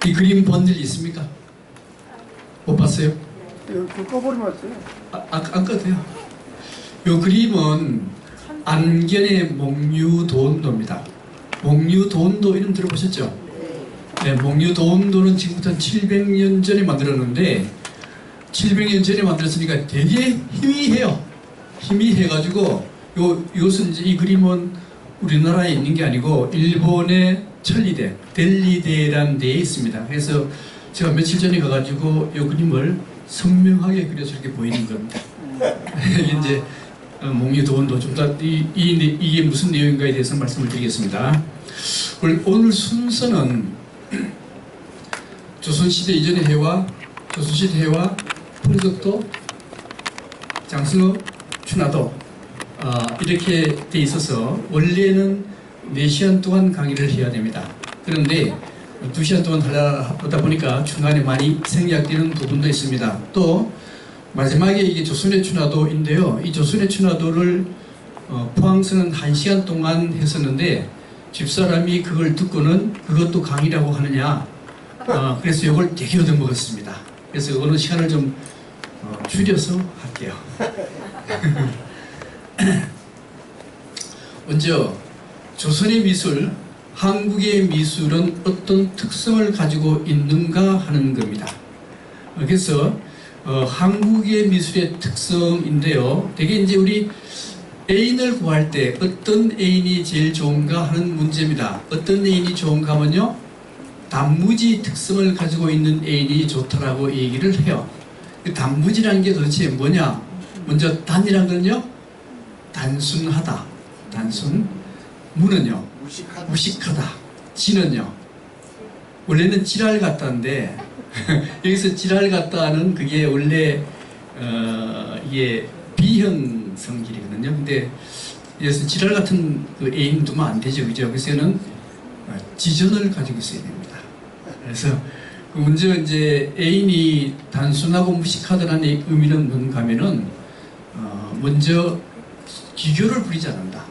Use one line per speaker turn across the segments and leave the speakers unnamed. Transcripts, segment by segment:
이 그림 본 일 있습니까? 못 봤어요?
꺼버리면 어때요?
안 꺼도 돼요. 이 그림은 안견의 목류도운도입니다. 목류도운도 이름 들어보셨죠? 네, 목류도운도는 지금부터 700년 전에 만들었는데 700년 전에 만들었으니까 되게 희미해요. 희미해가지고 이것은 이제 이 그림은 우리나라에 있는 게 아니고 일본의 천리대, 델리대라는 데에 있습니다. 그래서 제가 며칠 전에 가가지고 이 그림을 선명하게 그려서 이렇게 보이는 겁니다. 이제 목류도운도 좀 더 이게 무슨 내용인가에 대해서 말씀을 드리겠습니다. 오늘 순서는 조선시대 이전의 해와 조선시대 해와 프로덕도 장승업 춘하도 이렇게 돼 있어서 원래는 4시간 동안 강의를 해야 됩니다. 그런데 2시간 동안 하다 보니까 중간에 많이 생략되는 부분도 있습니다. 또 마지막에 이게 조선의 춘하도인데요. 이 조선의 춘하도를 포항서는 1시간 동안 했었는데 집사람이 그걸 듣고는 그것도 강의라고 하느냐, 그래서 이걸 되게 얻어먹었습니다. 그래서 이거는 시간을 좀 줄여서 할게요. 먼저 조선의 미술, 한국의 미술은 어떤 특성을 가지고 있는가 하는 겁니다. 그래서 한국의 미술의 특성인데요. 되게 이제 우리 애인을 구할 때 어떤 애인이 제일 좋은가 하는 문제입니다. 어떤 애인이 좋은가 하면요, 단무지 특성을 가지고 있는 애인이 좋다라고 얘기를 해요. 단무지라는 게 도대체 뭐냐? 먼저 단이라는 건요, 단순하다. 단순. 무는요, 무식하다. 지는요, 원래는 지랄 같다인데 여기서 지랄 같다는 그게 원래 이게 비형 성질이거든요. 근데 여기서 지랄 같은 그 애인 두면 안 되죠, 그죠? 그래서는 지전을 가지고 있어야 됩니다. 그래서 먼저 이제 애인이 단순하고 무식하다는 의미는 뭔가 하면은 먼저 기교를 부리지 않는다,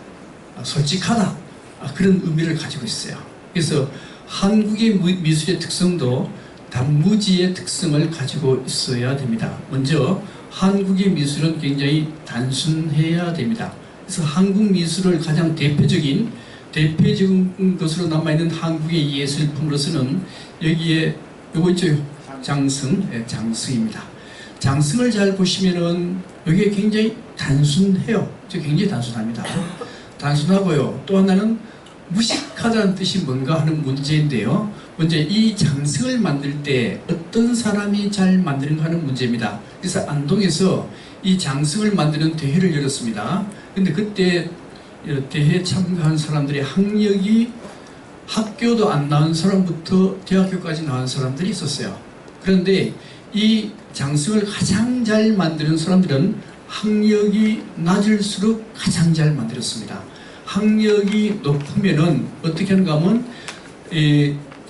솔직하다, 그런 의미를 가지고 있어요. 그래서 한국의 미술의 특성도 단무지의 특성을 가지고 있어야 됩니다. 먼저 한국의 미술은 굉장히 단순해야 됩니다. 그래서 한국 미술을 가장 대표적인 것으로 남아있는 한국의 예술품으로서는 여기에 요거 있죠, 장승. 네, 장승입니다. 장승을 잘 보시면은 여기에 굉장히 단순해요. 굉장히 단순합니다. 단순하고요. 또 하나는 무식하다는 뜻이 뭔가 하는 문제인데요. 먼저 이 장승을 만들 때 어떤 사람이 잘 만드는가 하는 문제입니다. 그래서 안동에서 이 장승을 만드는 대회를 열었습니다. 근데 그때 대회에 참가한 사람들의 학력이 학교도 안 나온 사람부터 대학교까지 나온 사람들이 있었어요. 그런데 이 장승을 가장 잘 만드는 사람들은 학력이 낮을수록 가장 잘 만들었습니다. 학력이 높으면은 어떻게 하는가 하면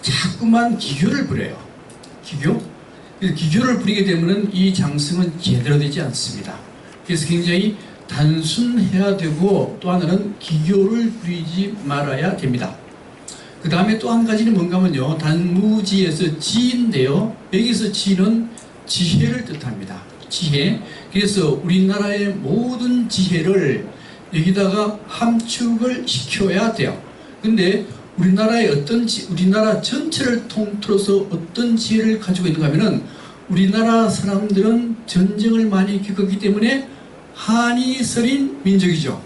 자꾸만 기교를 부려요. 기교를 부리게 되면은 이 장승은 제대로 되지 않습니다. 그래서 굉장히 단순해야 되고, 또 하나는 기교를 부리지 말아야 됩니다. 그 다음에 또 한 가지는 뭔가 하면요, 단무지에서 지인데요, 여기서 지는 지혜를 뜻합니다. 지혜. 그래서 우리나라의 모든 지혜를 여기다가 함축을 시켜야 돼요. 근데 우리나라 전체를 통틀어서 어떤 지혜를 가지고 있는가 하면은, 우리나라 사람들은 전쟁을 많이 겪었기 때문에 한이 서린 민족이죠.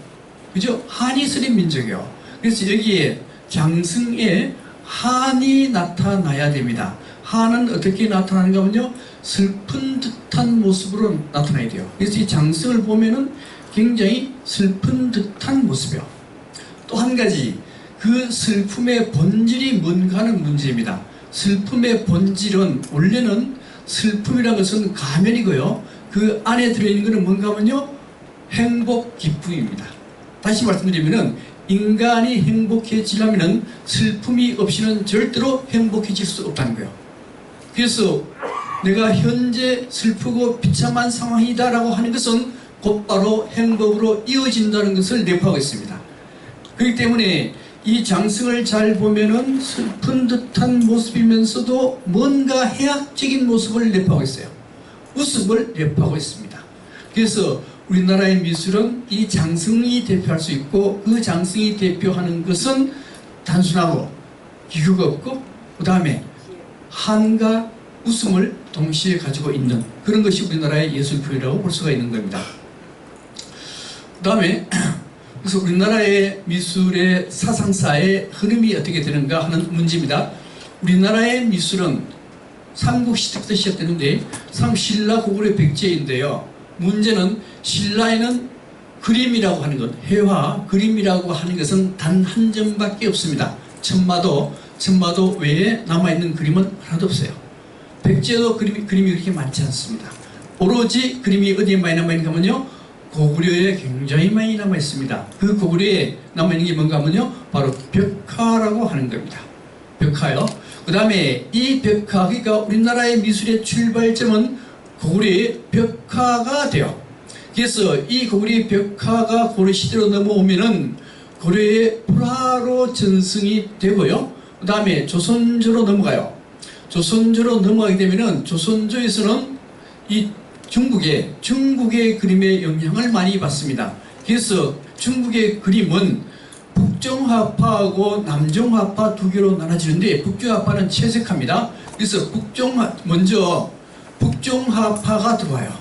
그죠? 한이 서린 민족이요. 그래서 여기에 장승에 한이 나타나야 됩니다. 한은 어떻게 나타나는가 하면요, 슬픈 듯한 모습으로 나타나야 돼요. 그래서 이 장승을 보면은 굉장히 슬픈 듯한 모습이요. 또 한 가지, 그 슬픔의 본질이 뭔가 하는 문제입니다. 슬픔의 본질은, 원래는 슬픔이라는 것은 가면이고요, 그 안에 들어있는 것은 뭔가 하면요, 행복, 기쁨입니다. 다시 말씀드리면은, 인간이 행복해지려면은 슬픔이 없이는 절대로 행복해질 수 없다는 거예요. 그래서 내가 현재 슬프고 비참한 상황이다라고 하는 것은 곧바로 행복으로 이어진다는 것을 내포하고 있습니다. 그렇기 때문에 이 장승을 잘 보면은 슬픈 듯한 모습이면서도 뭔가 해학적인 모습을 내포하고 있어요. 웃음을 내포하고 있습니다. 그래서 우리나라의 미술은 이 장승이 대표할 수 있고, 그 장승이 대표하는 것은 단순하고 기교가 없고, 그 다음에 한과 웃음을 동시에 가지고 있는 그런 것이 우리나라의 예술 표현이라고 볼 수가 있는 겁니다. 그 다음에 그래서 우리나라의 미술의 사상사의 흐름이 어떻게 되는가 하는 문제입니다. 우리나라의 미술은 삼국시대부터 시작되는데 신라 고구려 백제인데요. 문제는 신라에는 그림이라고 하는 것, 회화, 그림이라고 하는 것은 단 한 점밖에 없습니다. 천마도 외에 남아있는 그림은 하나도 없어요. 백제도 그림이 그렇게 많지 않습니다. 오로지 그림이 어디에 많이 남아있는가 하면요, 고구려에 굉장히 많이 남아있습니다. 그 고구려에 남아있는 게 뭔가 하면요, 바로 벽화라고 하는 겁니다. 벽화요. 그 다음에 이 벽화, 그러니까 우리나라의 미술의 출발점은 고구려의 벽화가 돼요. 그래서 이 고구려의 벽화가 고려시대로 넘어오면은 고려의 불화로 전승이 되고요. 그 다음에 조선조로 넘어가요. 조선조로 넘어가게 되면은 조선조에서는 이 중국의 그림의 영향을 많이 받습니다. 그래서 중국의 그림은 북종화파하고 남종화파 두 개로 나눠지는데, 북종화파는 채색합니다. 그래서 먼저 북종화파가 들어와요.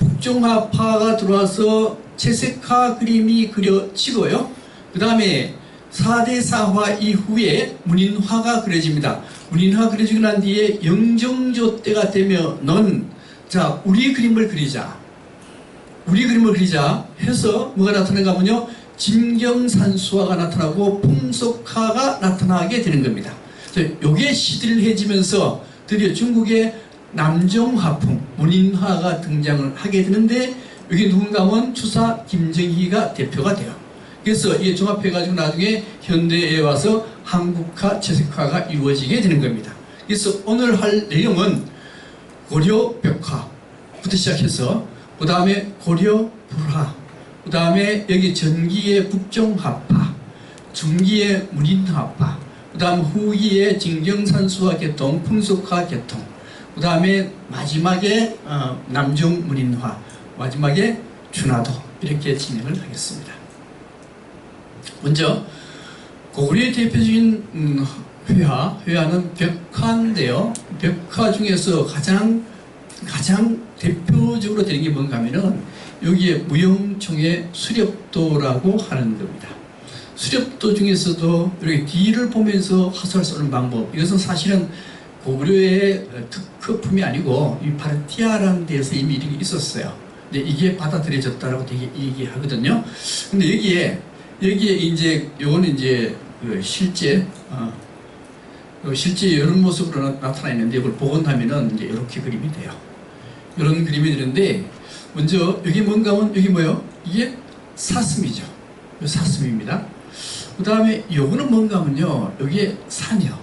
북종화파가 들어와서 채색화 그림이 그려지고요. 그 다음에 4대 사화 이후에 문인화가 그려집니다. 문인화 그려지고 난 뒤에 영정조 때가 되면은 자, 우리 그림을 그리자 해서 뭐가 나타나는가 하면요, 진경산수화가 나타나고 풍속화가 나타나게 되는 겁니다. 요게 시들해지면서 드디어 중국의 남종화풍, 문인화가 등장을 하게 되는데, 여기 누군가 하면 추사 김정희가 대표가 돼요. 그래서 이게 종합해가지고 나중에 현대에 와서 한국화, 채색화가 이루어지게 되는 겁니다. 그래서 오늘 할 내용은 고려 벽화부터 시작해서, 그 다음에 고려 불화, 그 다음에 여기 전기의 북종화파, 중기의 문인화파, 그 다음 후기의 진경산수화 개통, 풍속화 개통, 그 다음에 마지막에 남종 문인화, 마지막에 준화도, 이렇게 진행을 하겠습니다. 먼저 고구려의 대표적인 회화는 벽화인데요. 벽화 중에서 가장 대표적으로 되는 게 뭔가 하면은 여기에 무용총의 수렵도라고 하는 겁니다. 수렵도 중에서도 이렇게 뒤를 보면서 화살을 쏘는 방법, 이것은 사실은 고구려의 특허품이 아니고 이 파르티아라는 데서 이미 이런 게 있었어요. 근데 이게 받아들여졌다라고 되게 얘기하거든요. 근데 여기에 이제 요거는 이제 실제 이런 모습으로 나타나 있는데, 이걸 복원하면은 이제 이렇게 그림이 돼요. 이런 그림이 되는데, 먼저 여기 뭔가 하면 여기 뭐요? 이게 사슴이죠. 사슴입니다. 그 다음에 요거는 뭔가 하면요, 여기에 산이요.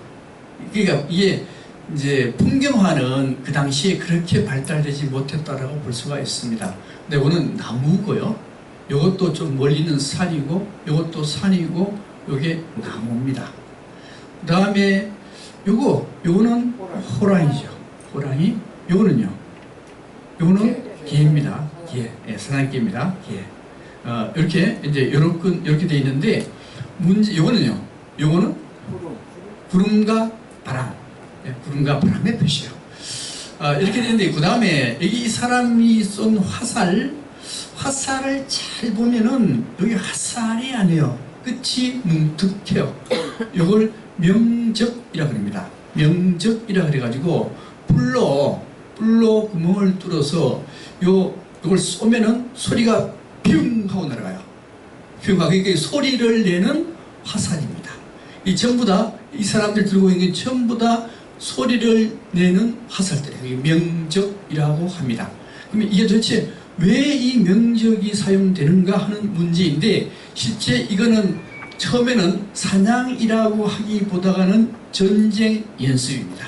그러니까 이게 이제 풍경화는 그 당시에 그렇게 발달되지 못했다라고 볼 수가 있습니다. 근데 이거는 나무고요. 요것도 좀 멀리는 산이고, 요것도 산이고, 요게 나무입니다. 그 다음에 요거는 호랑이죠. 호랑이. 요거는요, 요거는 개입니다. 개. 예, 사냥개입니다. 개. 이렇게 이제 이렇게 돼 있는데, 요거는 구름과 바람. 예, 구름과 바람의 표시요. 이렇게 되는데, 그 다음에 여기 이 사람이 쏜 화살을 잘 보면은 여기 화살이 아니에요. 끝이 뭉툭해요. 이걸 명적이라 그럽니다. 명적이라 그래가지고 불로 구멍을 뚫어서 이걸 쏘면은 소리가 뿅 하고 날아가요. 뿅 하고, 이게 소리를 내는 화살입니다. 이 전부 다 이 사람들 들고 있는 게 전부 다 소리를 내는 화살들이에요. 명적이라고 합니다. 그러면 이게 도대체 왜 이 명적이 사용되는가 하는 문제인데, 실제 이거는 처음에는 사냥이라고 하기보다는 전쟁 연습입니다.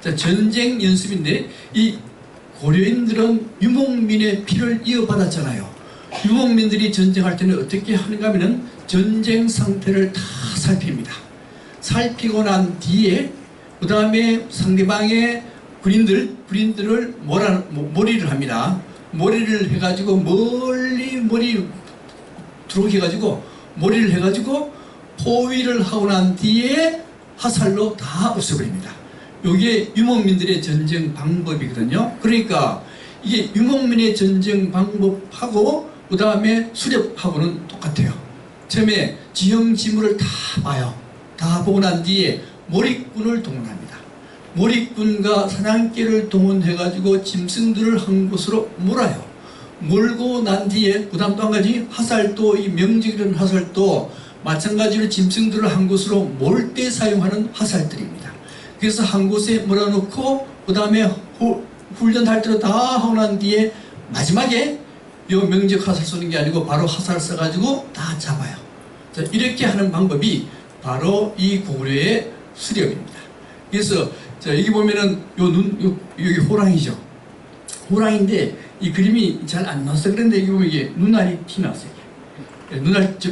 자, 전쟁 연습인데, 이 고려인들은 유목민의 피를 이어받았잖아요. 유목민들이 전쟁할 때는 어떻게 하는가 하면은 전쟁 상태를 다 살핍니다. 살피고 난 뒤에 그 다음에 상대방의 군인들을 몰이를 합니다. 몰이를 해가지고 머리 들어오게 해가지고 몰이를 해가지고 포위를 하고 난 뒤에 화살로 다 없애버립니다. 이게 유목민들의 전쟁 방법이거든요. 그러니까 이게 유목민의 전쟁 방법하고 그 다음에 수렵하고는 똑같아요. 처음에 지형지물을 다 봐요. 다 보고 난 뒤에 몰입군을 동원합니다. 몰입군과 사냥개를 동원해가지고 짐승들을 한 곳으로 몰아요. 몰고 난 뒤에 그 다음 또 한 가지 화살도, 이 명직이라는 화살도 마찬가지로 짐승들을 한 곳으로 몰 때 사용하는 화살들입니다. 그래서 한 곳에 몰아놓고 그 다음에 훈련할 때로 다 하고 난 뒤에 마지막에 이 명직 화살 쏘는 게 아니고 바로 화살 쏴가지고 다 잡아요. 자, 이렇게 하는 방법이 바로 이 고구려의 수렵입니다. 그래서 자, 여기 보면은 여기 호랑이죠. 호랑이인데 이 그림이 잘 안 나왔어요. 그런데 여기 보면 이게 눈알이 튀어나왔어요.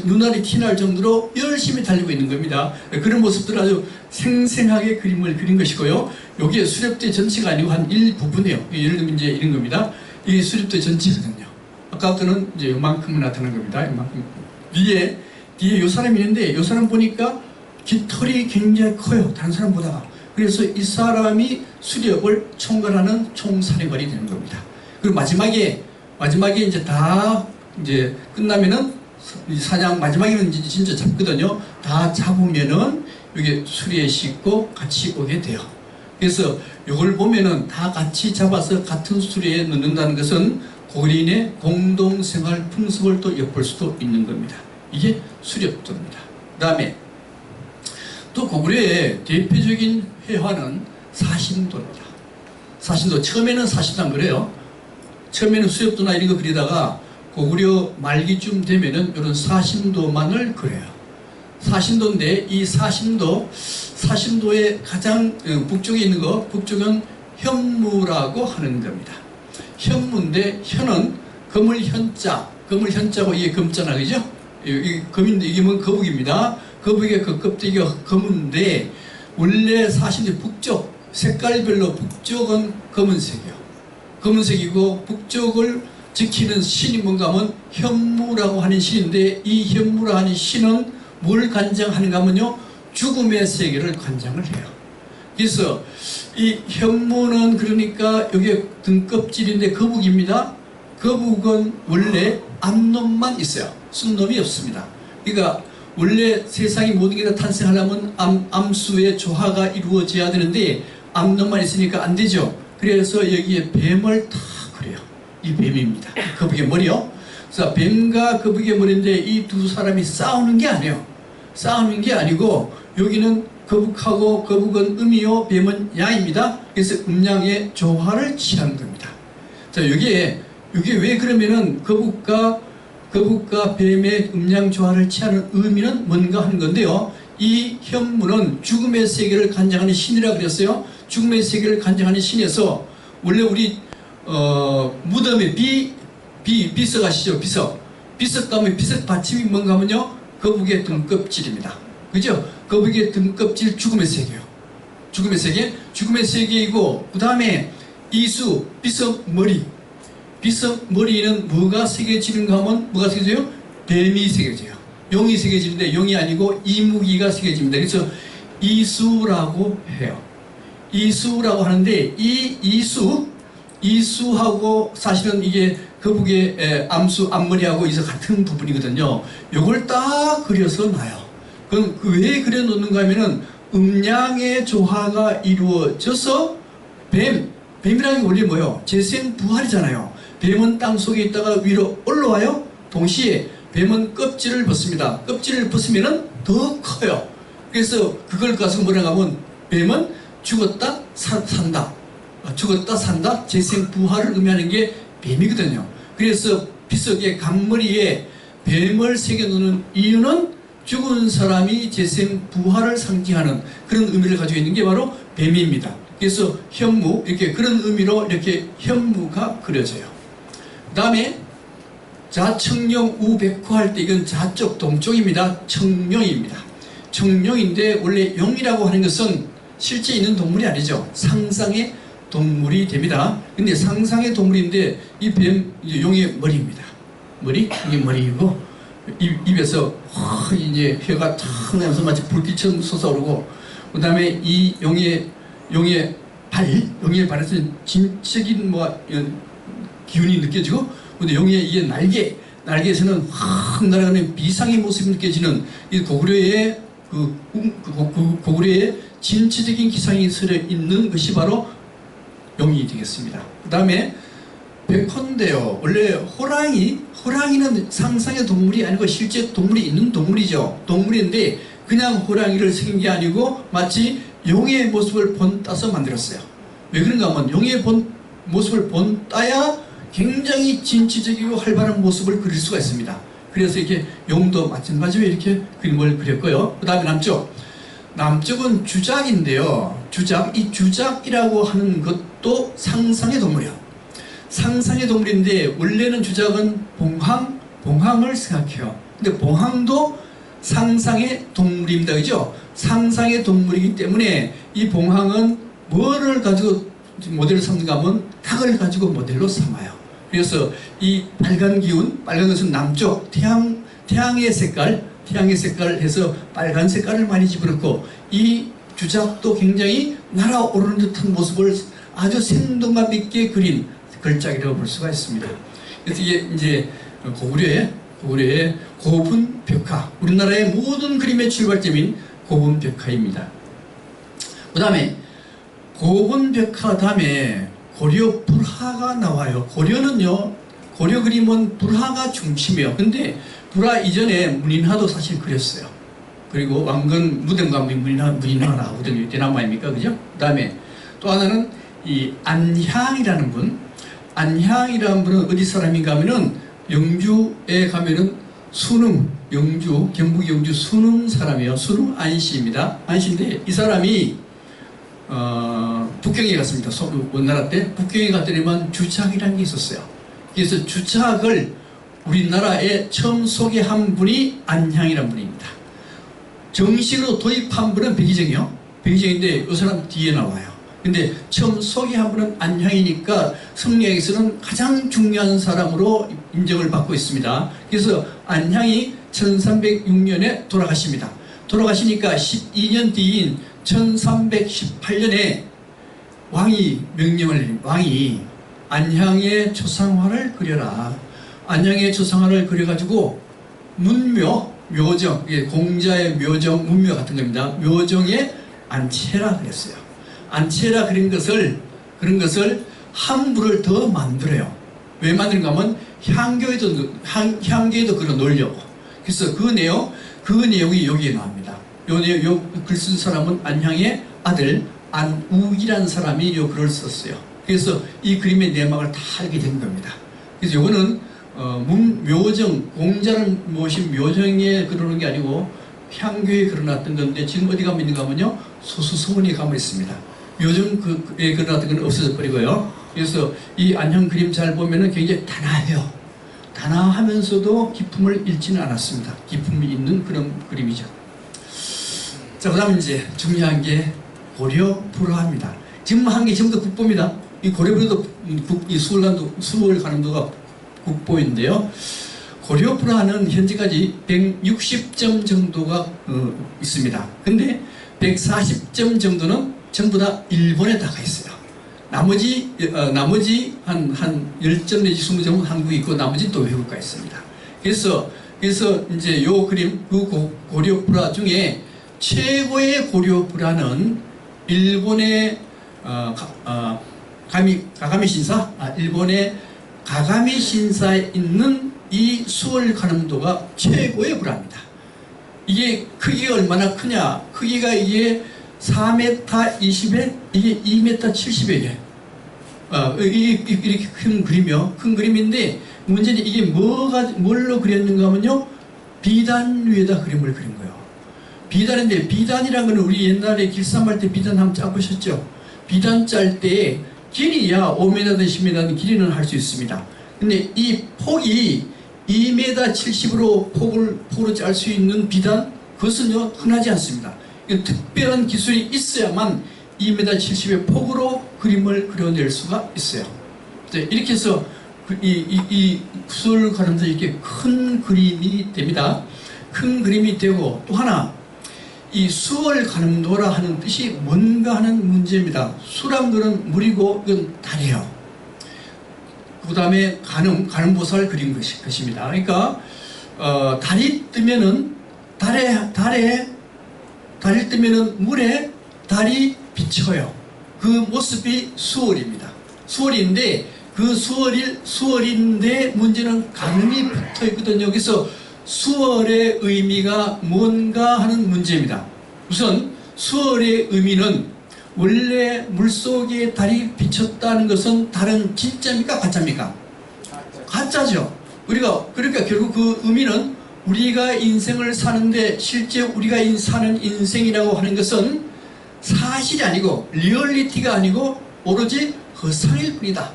눈알이 튀어나올 정도로 열심히 달리고 있는 겁니다. 그런 모습들 아주 생생하게 그림을 그린 것이고요. 여기에 수렵대 전체가 아니고 한 일부분이에요. 예를 들면 이제 이런 겁니다. 이게 수렵대 전체거든요. 아까부터는 이제 요만큼 나타난 겁니다. 요만큼. 뒤에 이 사람이 있는데 이 사람 보니까 깃털이 굉장히 커요. 다른 사람보다가. 그래서 이 사람이 수렵을 총괄하는 총사령관이 되는 겁니다. 그리고 마지막에 이제 다 이제 끝나면은 사냥 마지막에는 이제 진짜 잡거든요. 다 잡으면은 이게 수리에 싣고 같이 오게 돼요. 그래서 이걸 보면은 다 같이 잡아서 같은 수리에 넣는다는 것은 고려인의 공동생활 풍습을 또 엿볼 수도 있는 겁니다. 이게 수렵도입니다. 그 다음에 또 고구려의 대표적인 회화는 사신도입니다. 사신도, 처음에는 사신도 안 그래요. 처음에는 수렵도나 이런 거 그리다가 고구려 말기쯤 되면은 이런 사신도만을 그려요. 사신도인데 이 사신도의 가장 북쪽에 있는 거, 북쪽은 현무라고 하는 겁니다. 현무인데 현은 검을 현자고 이게 검자나 그죠? 이 검인데 이게 뭐 거북입니다. 거북의 그 껍데기가 검은데 원래 사신도 북쪽 색깔별로 북쪽은 검은색이고 북쪽을 지키는 신이 뭔가 하면 현무라고 하는 신인데 이 현무라 하는 신은 뭘 관장하는가 하면요 죽음의 세계를 관장을 해요. 그래서 이 현무는 그러니까 여기 등껍질인데 거북입니다. 거북은 원래 암놈만 있어요. 순놈이 없습니다. 그러니까 원래 세상의 모든 게 다 탄생하려면 암수의 조화가 이루어져야 되는데 암놈만 있으니까 안 되죠. 그래서 여기에 뱀을 다 그래요. 이 뱀입니다. 거북의 머리요. 그래서 뱀과 거북의 머리인데 이 두 사람이 싸우는 게 아니에요. 싸우는 게 아니고 여기는 거북하고 거북은 음이요 뱀은 양입니다. 그래서 음양의 조화를 취하는 겁니다. 자, 여기에 왜 그러면은 거북과 뱀의 음양 조화를 취하는 의미는 뭔가 하는 건데요. 이 현무는 죽음의 세계를 관장하는 신이라 그랬어요. 죽음의 세계를 관장하는 신에서 원래 우리 무덤에 비석 아시죠? 비석 가면 비석 받침이 뭔가 하면요 거북의 등껍질입니다. 그죠? 거북의 등껍질 죽음의 세계요. 죽음의 세계이고 그 다음에 이수 비석 머리는 뭐가 새겨지는가 하면 뭐가 새겨져요? 뱀이 새겨져요. 용이 새겨지는데 용이 아니고 이무기가 새겨집니다. 그래서 이수라고 해요. 이수라고 하는데 이 이수하고 사실은 이게 거북의 앞머리하고 이서 같은 부분이거든요. 요걸 딱 그려서 놔요. 그럼 왜 그려 놓는가 하면은 음양의 조화가 이루어져서 뱀이라는 게 원래 뭐예요? 재생부활이잖아요. 뱀은 땅속에 있다가 위로 올라와요. 동시에 뱀은 껍질을 벗습니다. 껍질을 벗으면 더 커요. 그래서 그걸 가서 뭐라고 하면 뱀은 죽었다 산다. 죽었다 산다. 재생부활을 의미하는 게 뱀이거든요. 그래서 비석의 강머리에 뱀을 새겨놓는 이유는 죽은 사람이 재생부활을 상징하는 그런 의미를 가지고 있는 게 바로 뱀입니다. 그래서 현무, 이렇게 그런 의미로 이렇게 현무가 그려져요. 그 다음에 자청령 우백호 할 때 이건 자쪽 동쪽입니다. 청룡입니다. 청룡인데 원래 용이라고 하는 것은 실제 있는 동물이 아니죠. 상상의 동물이 됩니다. 근데 상상의 동물인데 이 뱀, 용의 머리입니다. 머리? 이게 머리이고 입에서 이제 혀가 탁 나면서 마치 불빛처럼 솟아오르고 그 다음에 이 용의 발에서 진적인 기운이 느껴지고 근데 용의 이게 날개에서는 확 날아가는 비상의 모습이 느껴지는 이 고구려의 고구려의 진취적인 기상이 서려 있는 것이 바로 용이 되겠습니다. 그 다음에 백호인데요. 원래 호랑이는 상상의 동물이 아니고 실제 동물이 있는 동물이죠. 동물인데 그냥 호랑이를 새긴 게 아니고 마치 용의 모습을 본따서 만들었어요. 왜 그런가 하면 용의 모습을 본따야 굉장히 진취적이고 활발한 모습을 그릴 수가 있습니다. 그래서 이렇게 용도 마찬가지로 이렇게 그림을 그렸고요. 그 다음에 남쪽은 주작인데요. 이 주작이라고 하는 것도 상상의 동물이에요. 상상의 동물인데 원래는 주작은 봉황을 생각해요. 근데 봉황도 상상의 동물입니다. 그죠? 상상의 동물이기 때문에 이 봉황은 뭐를 가지고 모델을 삼는가 하면 닭을 가지고 모델로 삼아요. 그래서 이 빨간 것은 남쪽 태양의 색깔 해서 빨간 색깔을 많이 집어넣고 이 주작도 굉장히 날아오르는 듯한 모습을 아주 생동감 있게 그린 걸작이라고 볼 수가 있습니다. 그래서 이게 이제 고구려의 고분벽화, 우리나라의 모든 그림의 출발점인 고분벽화입니다. 그 다음에 고분벽화 다음에 고려 불화가 나와요. 고려 그림은 불화가 중심이에요. 근데 불화 이전에 문인화도 사실 그렸어요. 그리고 왕건 무등감이 문인화 나오거든요. 대나무 아닙니까? 그죠? 그 다음에 또 하나는 이 안향이라는 안향이라는 분은 어디 사람인가 하면은 영주에 가면은 경북 영주 순흥 사람이에요. 순흥 안씨입니다. 안씨인데 이 사람이 북경에 갔습니다. 원나라 때 북경에 갔더니만 주작이라는 게 있었어요. 그래서 주작을 우리나라에 처음 소개한 분이 안향이라는 분입니다. 정식으로 도입한 분은 백의정이요. 백의정인데 이 사람 뒤에 나와요. 근데 처음 소개한 분은 안향이니까 성리학에서는 가장 중요한 사람으로 인정을 받고 있습니다. 그래서 안향이 1306년에 돌아가십니다. 돌아가시니까 12년 뒤인 1318년에 왕이 안향의 초상화를 그려라. 안향의 초상화를 그려가지고 묘정, 공자의 묘정, 문묘 같은 겁니다. 묘정에 안채라 그랬어요. 안채라 그런 것을 함부를 더 만들어요. 왜 만드는가 하면 향교에도 그걸 놓으려고. 그래서 그 내용이 여기에 나옵니다. 글 쓴 사람은 안향의 아들 안욱이라는 사람이 이 글을 썼어요. 그래서 이 그림의 내막을 다 알게 된 겁니다. 그래서 이거는 묘정, 공자를 모신 묘정에 그러는 게 아니고 향교에 그려놨던 건데 지금 어디 가면 있는가 하면요 소수서원에 가면 있습니다. 묘정에 그려놨던 건 없어져 버리고요. 그래서 이 안향 그림 잘 보면은 굉장히 단아해요. 단아하면서도 기품을 잃지는 않았습니다. 기품이 있는 그런 그림이죠. 자, 그 다음에 이제 중요한 게 고려 불화입니다. 지금 한 게 전부 다 국보입니다. 이 고려불화도 이 수월 가는도가 국보인데요. 고려 불화는 현재까지 160점 정도가 있습니다. 근데 140점 정도는 전부 다 일본에 다 가 있어요. 나머지 한 10점 내지 20점 한국에 있고 나머지 또 외국가 있습니다. 그래서 이제 요 그림 고려 불화 중에 최고의 고려 불화는 일본의 가가미 신사, 일본의 가가미 신사에 있는 이 수월 가늠도가 최고의 불화입니다. 이게 크기가 얼마나 크냐? 크기가 이게 4m 20에 이게 2m 70에 이렇게 큰 그림이요. 큰 그림인데 문제는 이게 뭘로 그렸는가 하면요. 비단 위에다 그림을 그린 거예요. 비단인데 비단이라는 건 우리 옛날에 길쌈할 때 비단 한번 짜보셨죠? 비단 짤 때 길이야 5m든 10m든 길이는 할 수 있습니다. 근데 이 폭이 2m 70으로 폭으로 짤 수 있는 비단, 그것은요 흔하지 않습니다. 특별한 기술이 있어야만 2m 70의 폭으로 그림을 그려낼 수가 있어요. 이렇게 해서 이 수월 가늠도 이렇게 큰 그림이 됩니다. 큰 그림이 되고, 또 하나, 이 수월 가늠도라 하는 뜻이 뭔가 하는 문제입니다. 수란 거는 물이고 이건 달이에요. 그 다음에 가늠보살 그린 것입니다. 그러니까 달이 뜨면은 달이 뜨면은 물에 달이 비쳐요. 그 모습이 수월입니다. 수월인데 그 수월인데 문제는 가늠이 붙어 있거든요. 그래서 수월의 의미가 뭔가 하는 문제입니다. 우선 수월의 의미는 원래 물속에 달이 비쳤다는 것은 달은 진짜입니까? 가짜입니까? 가짜죠. 그러니까 결국 그 의미는 우리가 인생을 사는데 실제 우리가 사는 인생이라고 하는 것은 사실이 아니고 리얼리티가 아니고 오로지 허상일 뿐이다.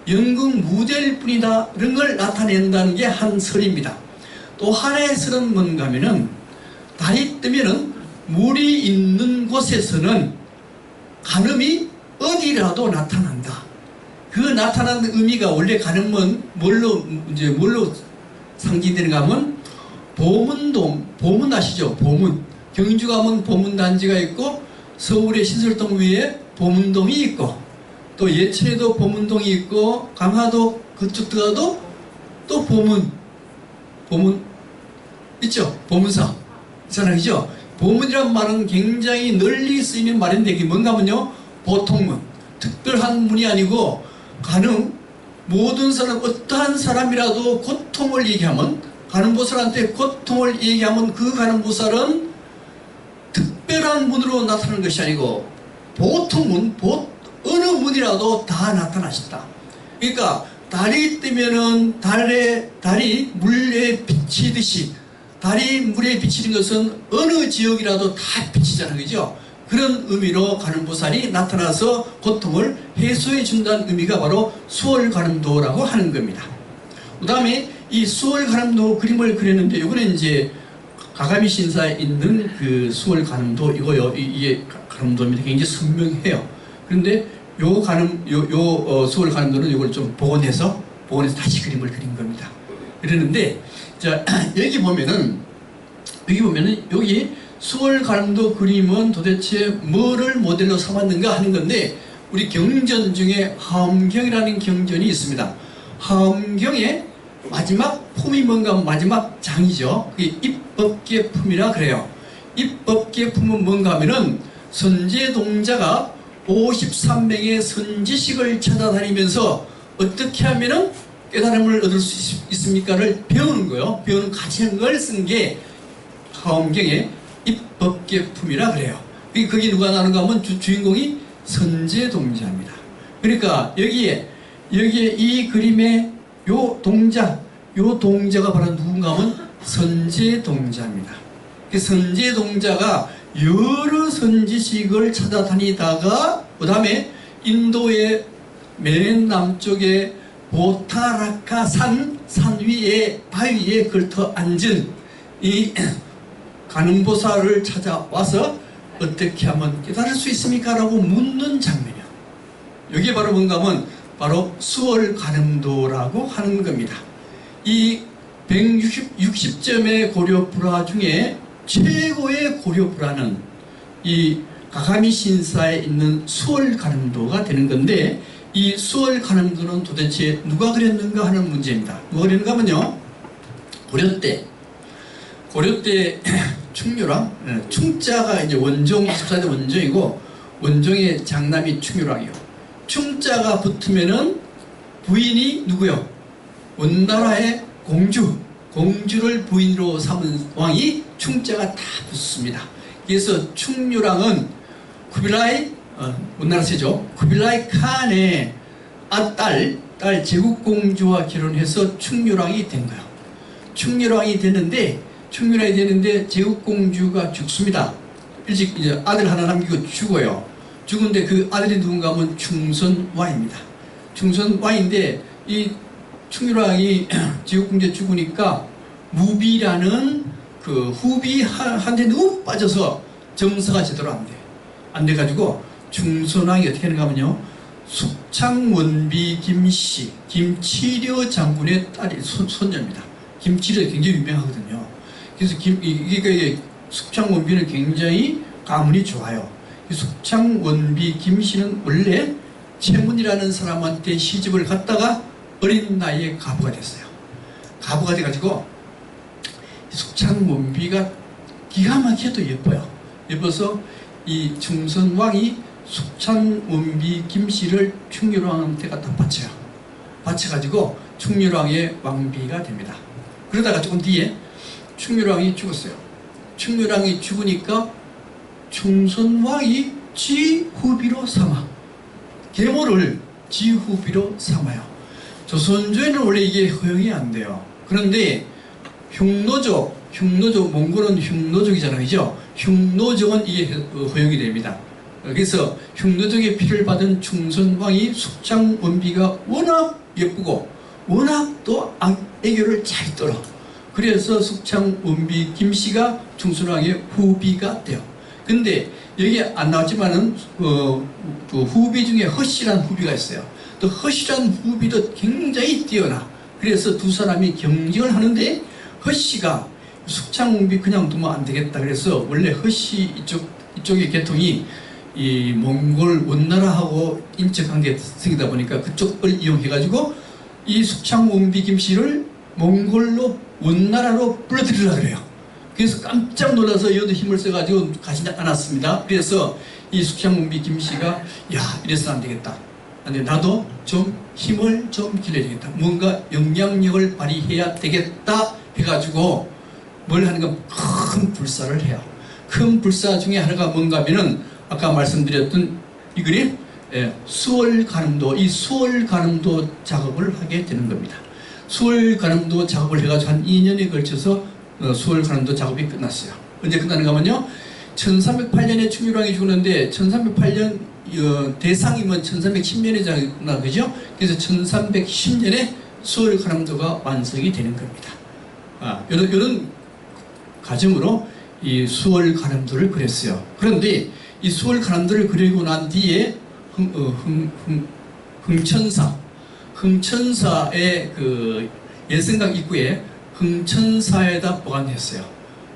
연극 무대일 뿐이다. 이런 걸 나타낸다는 게 한 설입니다. 또 하나의 설은 뭔가 하면은 달이 뜨면은 물이 있는 곳에서는 가늠이 어디라도 나타난다. 그 나타나는 의미가 원래 가늠은 뭘로 상징되는가 하면 보문 아시죠? 보문. 경주 가면 보문단지가 있고 서울의 신설동 위에 보문동이 있고 또 예천에도 보문동이 있고 강화도 그쪽 들어가도 또 보문 있죠? 보문사 있잖아요. 보문이란 말은 굉장히 널리 쓰이는 말인데 이게 뭔가 하면요 보통문, 특별한 문이 아니고 가늠, 모든 사람, 어떠한 사람이라도 고통을 얘기하면 가늠보살한테 고통을 얘기하면 그 가늠보살은 특별한 문으로 나타나는 것이 아니고 보통 문, 어느 문이라도 다 나타나신다. 그러니까 달이 뜨면은 달이 물에 비치듯이 달이 물에 비치는 것은 어느 지역이라도 다 비치자는 거죠. 그런 의미로 가늠보살이 나타나서 고통을 해소해 준다는 의미가 바로 수월가늠도라고 하는 겁니다. 그 다음에 이 수월가늠도 그림을 그렸는데 이거는 이제 가가미 신사에 있는 그 수월가늠도 이거요. 이게 가늠도입니다. 굉장히 선명해요. 그런데 수월가늠도는 이걸 좀 복원해서 다시 그림을 그린 겁니다. 그러는데 자 여기 보면은 여기 수월가늠도 그림은 도대체 뭐를 모델로 삼았는가 하는 건데 우리 경전 중에 하엄경이라는 경전이 있습니다. 하엄경의 마지막 품이 뭔가 마지막 장이죠. 그게 입법계품이라 그래요. 입법계품은 뭔가 하면은 선제동자가 53명의 선지식을 찾아다니면서 어떻게 하면은 깨달음을 얻을 수 있습니까를 배우는 거예요. 배우는 과정을 쓴 게 하엄경의 입법계품이라 그래요. 거기 누가 나오는가 하면 주인공이 선제동자입니다. 그러니까 여기에 이 그림의 요 동자가 바로 누군가 하면 선제동자입니다. 그 선제동자가 여러 선지식을 찾아다니다가 그 다음에 인도의 맨 남쪽에 보타라카 산 위에 바위에 걸터 앉은 이 가늠보살을 찾아와서 어떻게 하면 깨달을 수 있습니까? 라고 묻는 장면이요. 여기에 바로 뭔가 하면 바로 수월가늠도라고 하는 겁니다. 이 160점의 고려불화 중에 최고의 고려불화는 이 가가미 신사에 있는 수월가늠도가 되는 건데 이 수월가늠도는 도대체 누가 그렸는가 하는 문제입니다. 누가 그렸는가 하면요 고려 때 충유랑 충자가 이제 원종 24대 원종이고 원종의 장남이 충유랑이요. 충자가 붙으면은 부인이 누구요? 원나라의 공주를 부인으로 삼은 왕이 충자가 다 붙습니다. 그래서 충유랑은 쿠빌라이 원나라 세조 쿠빌라이 칸의 딸 제국공주와 결혼해서 충유랑이 된 거예요. 충유랑이 되는데 제국공주가 죽습니다. 일찍 이제 아들 하나 남기고 죽어요. 죽은데 그 아들이 누군가 하면 충선와입니다. 충선와인데 이 충유랑이 지옥궁제 죽으니까 무비라는 그 후비한테 너무 빠져서 정사가 제대로 안 돼. 안 돼가지고 충선왕이 어떻게 하는가 하면요. 숙창원비 김씨, 김치려 장군의 딸이 손녀입니다. 김치려 굉장히 유명하거든요. 그래서 이게 숙창원비는 굉장히 가문이 좋아요. 숙창원비 김씨는 원래 채문이라는 사람한테 시집을 갔다가 어린 나이에 가부가 됐어요. 가부가 돼가지고 숙창원비가 기가 막혀도 예뻐요. 예뻐서 이 충선왕이 숙창원비 김씨를 충렬왕한테 갖다 바쳐요. 바쳐가지고 충렬왕의 왕비가 됩니다. 그러다가 조금 뒤에 충렬왕이 죽었어요. 충렬왕이 죽으니까 충선왕이 지후비로 삼아 계모를 지후비로 삼아요. 조선조에는 원래 이게 허용이 안 돼요. 그런데 흉노족, 몽골은 흉노족이잖아요. 그죠? 흉노족은 이게 허용이 됩니다. 그래서 흉노족의 피를 받은 충선왕이 숙창원비가 워낙 예쁘고 워낙 또 애교를 잘 떨어. 그래서 숙창원비 김씨가 충선왕의 후비가 돼요. 근데 여기 안 나왔지만은 그 후비 중에 허씨란 후비가 있어요. 또 허씨란 후비도 굉장히 뛰어나. 그래서 두 사람이 경쟁을 하는데 허씨가 숙창원비 그냥 두면 안 되겠다. 그래서 원래 허씨 이쪽의 계통이 이 몽골 원나라하고 인척관계가 생기다 보니까 그쪽을 이용해가지고 이 숙창원비 김씨를 몽골로 원나라로 불러들이려고 그래요. 그래서 깜짝 놀라서 여도 힘을 써가지고 가지 않았습니다. 그래서 이 숙창원비 김씨가 야 이래서는 안 되겠다. 근데 나도 좀 힘을 좀 길러야 되겠다. 뭔가 영향력을 발휘해야 되겠다 해가지고 뭘 하는가 큰 불사를 해요. 큰 불사 중에 하나가 뭔가 하면은 아까 말씀드렸던 이 그림 수월가늠도, 이 수월가늠도 작업을 하게 되는 겁니다. 수월가늠도 작업을 해가지고 한 2년에 걸쳐서 수월가늠도 작업이 끝났어요. 언제 끝나는가 하면요 1308년에 충유랑이 죽었는데 1308년 대상이면 1310년에 장나 그죠? 그래서 1310년에 수월가늠도가 완성이 되는 겁니다. 이런 과정으로 이 수월가늠도를 그렸어요. 그런데 이 수월가늠도를 그리고 난 뒤에 흥천사의 그 예성강 입구에 흥천사에다 보관했어요.